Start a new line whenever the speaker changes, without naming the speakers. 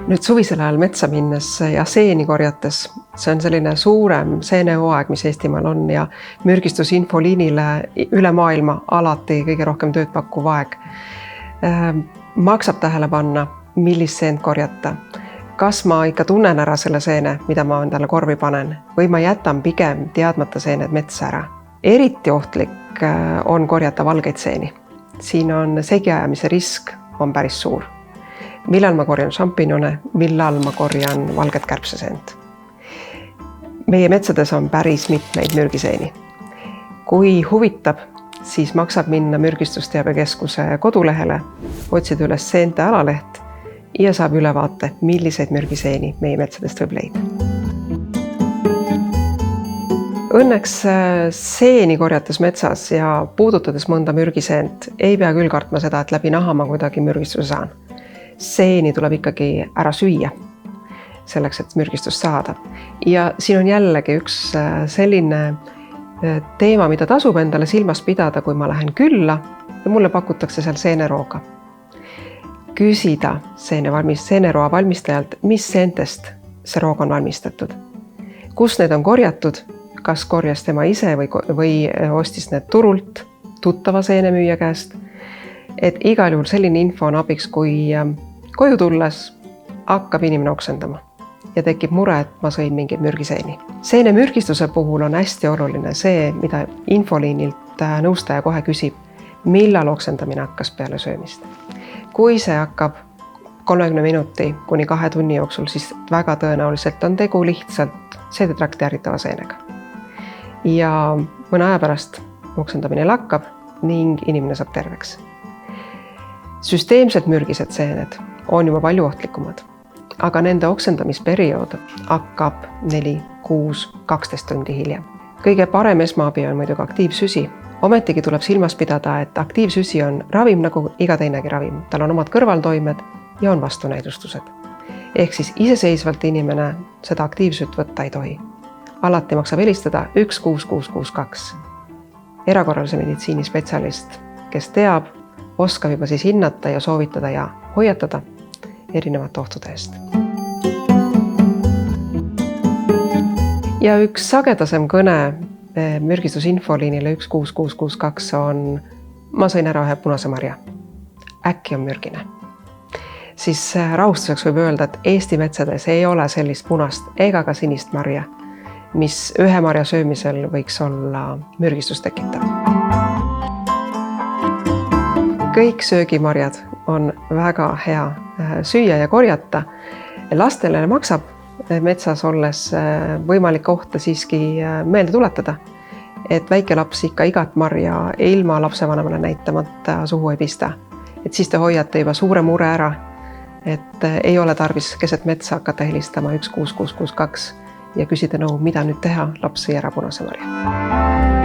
Nüüd suvisel ajal metsa minnes ja seeni korjates, see on selline suurem seenehooaeg, mis Eestimaal on ja mürgistusinfoliinile üle maailma alati kõige rohkem tööd pakkuv aeg. Maksab tähele panna, millist seent korjata. Kas ma ikka tunnen ära selle seene, mida ma endale korvi panen, või ma jätan pigem teadmata seened metsa ära. Eriti ohtlik on korjata valgeid seeni. Siin on segiajamise risk on päris suur. Millal ma korjan šampinjone, millal ma korjan valget kärbseseent. Meie metsades on päris mitmeid mürgiseeni. Kui huvitab, siis maksab minna Mürgistusteabekeskuse kodulehele, otsida üles seente alaleht ja saab ülevaate, milliseid mürgiseeni meie metsadest võib leida. Õnneks seeni korjates metsas ja puudutades mõnda mürgiseent ei pea küll kartma seda, et läbi naha ma kuidagi mürgistuse saan. Seeni tuleb ikkagi ära süüa, selleks, et mürgistust saada. Ja siin on jällegi üks selline teema, mida tasub endale silmas pidada, kui ma lähen külla ja mulle pakutakse seal seenerooga. Küsida seeneroa valmistajalt, mis seentest see roog on valmistatud. Kus need on korjatud, kas korjas tema ise või ostis need turult tuttava seenemüüja käest. Et igal juhul selline info on abiks, kui koju tulles hakkab inimene oksendama ja tekib mure, et ma sõin mingeid mürgiseeni. Seene mürgistuse puhul on hästi oluline see, mida infoliinilt nõustaja kohe küsib, millal oksendamine hakkas peale söömist. Kui see hakkab 30 minuti kuni 2 tunni jooksul, siis väga tõenäoliselt on tegu lihtsalt seedetrakti ärritava seenega. Ja mõne aja pärast oksendamine lakkab ning inimene saab terveks. Süsteemsed mürgised seened on juba palju ohtlikumad, aga nende oksendamisperiood hakkab 4, 6, 12 tundi hiljem. Kõige parem esmaabi on muidugi aktiivsüsi. Ometigi tuleb silmas pidada, et aktiivsüsi on ravim nagu iga teinegi ravim. Tal on omad kõrvaltoimed ja on vastunäidustused. Ehk siis iseseisvalt inimene seda aktiivsüt võtta ei tohi. Alati maksab helistada 16662. Erakorralise meditsiini spetsialist, kes teab, oskab juba siis hinnata ja soovitada ja hoiatada erinevate ohtude eest. Ja üks sagedasem kõne mürgistusinfoliinile 16662 on ma sõin ära ühe punase marja. Äkki on mürgine. Siis rahustuseks võib öelda, et Eesti metsades ei ole sellist punast ega ka sinist marja, mis ühe marja söömisel võiks olla mürgistust tekitav. Kõik söögimarjad on väga hea süüa ja korjata. Lastele maksab metsas olles võimalik kohta siiski meelde tuletada, et väike laps ikka igat marja ilma lapsevanemale näitamata suhu ei pista. Et siis te hoiate juba suure mure ära, et ei ole tarvis keset metsa hakata helistama 16662 ja küsida nõu, mida nüüd teha, laps sõi ära punase marja.